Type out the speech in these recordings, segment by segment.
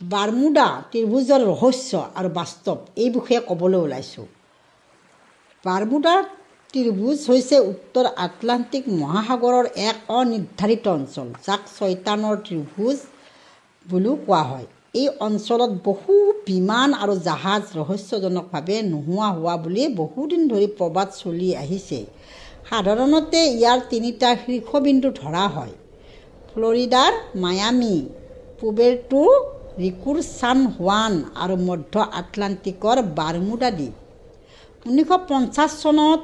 Bermuda ত্ৰিভুজৰ ৰহস্য আৰু বাস্তৱ এই বিষয়ে ক'বলৈ ওলাইছোঁ। বাৰ্মুডা ত্ৰিভুজ হৈছে উত্তৰ আটলাণ্টিক মহাসাগৰৰ এক অনিৰ্ধাৰিত অঞ্চল, যাক শয়তানৰ ত্ৰিভুজ বুলিও কোৱা হয়। এই অঞ্চলত বহু বিমান আৰু জাহাজ ৰহস্যজনকভাৱে নোহোৱা হোৱা বুলি বহুদিন ধৰি প্ৰবাদ চলি আহিছে। সাধাৰণতে ইয়াৰ তিনিটা শীৰ্ষবিন্দু ধৰা হয়: ফ্লৰিডাৰ মায়ামি, পুৱেৰ্টো ৰিকোৰ ছান হুৱান আৰু মধ্য আটলাণ্টিকৰ বাৰ্মুডা দ্বীপ। 1950 চনত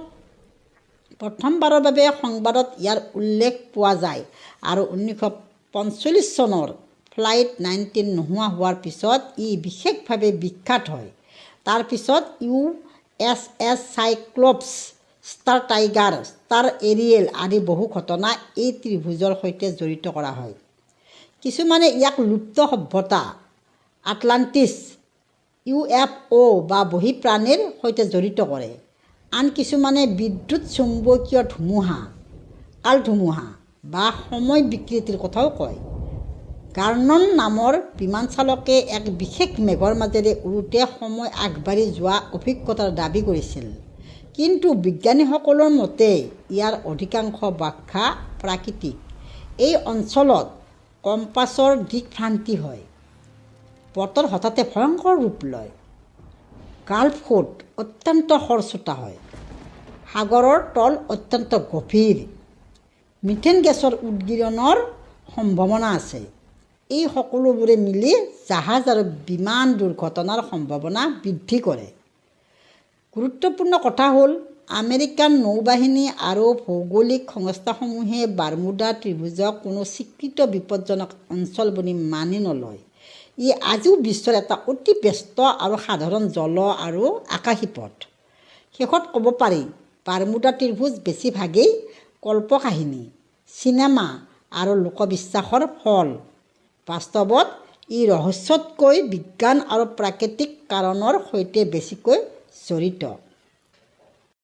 প্ৰথমবাৰৰ বাবে সংবাদত ইয়াৰ উল্লেখ পোৱা যায় আৰু 1945 চনৰ ফ্লাইট 19 নোহোৱা হোৱাৰ পিছত ই বিশেষভাৱে বিখ্যাত হয়। তাৰ পিছত USS Cyclops, Star Tiger, Star Ariel আদি বহু ঘটনা এই ত্ৰিভুজৰ সৈতে জড়িত কৰা হয়। কিছুমানে ইয়াক লুপ্ত সভ্যতা, আটলাণ্টিছ, UFO বা বহিঃপ্ৰাণীৰ সৈতে জড়িত কৰে। আন কিছুমানে বিদ্যুৎ চুম্বকীয় ধুমুহা, কালধুমুহা বা সময় বিকৃতিৰ কথাও কয়। গাৰ্নন নামৰ বিমান চালকে এক বিশেষ মেঘৰ মাজেৰে উৰোতে সময় আগবাঢ়ি যোৱা অভিজ্ঞতাৰ দাবী কৰিছিল। কিন্তু বিজ্ঞানীসকলৰ মতে ইয়াৰ অধিকাংশ ব্যাখ্যা প্ৰাকৃতিক। এই অঞ্চলত কম্পাছৰ দিকভ্ৰান্তি হয়। বতৰ হঠাতে ভয়ংকৰ ৰূপ লয়। গাল্ফ কোষ্ট অত্যন্ত খৰস্ৰোতা হয়। সাগৰৰ তল অত্যন্ত গভীৰ। মিথেন গেছৰ উদগিৰণৰ সম্ভাৱনা আছে। এই সকলোবোৰে মিলি জাহাজ আৰু বিমান দুৰ্ঘটনাৰ সম্ভাৱনা বৃদ্ধি কৰে। গুৰুত্বপূৰ্ণ কথা হ'ল, আমেৰিকান নৌবাহিনী আৰু ভৌগোলিক সংস্থাসমূহে বাৰ্মুডা ত্ৰিভুজক কোনো স্বীকৃত বিপদজনক অঞ্চল বুলি মানি নলয়। ই আজিও বিশ্বৰ এটা অতি ব্যস্ত আৰু সাধাৰণ জল আৰু আকাশী পথ। শেষত ক'ব পাৰি, বাৰ্মুডা ত্ৰিভুজ বেছিভাগেই কল্পকাহিনী, চিনেমা আৰু লোকবিশ্বাসৰ ফল। বাস্তৱত ই ৰহস্যতকৈ বিজ্ঞান আৰু প্ৰাকৃতিক কাৰণৰ সৈতে বেছিকৈ জড়িত।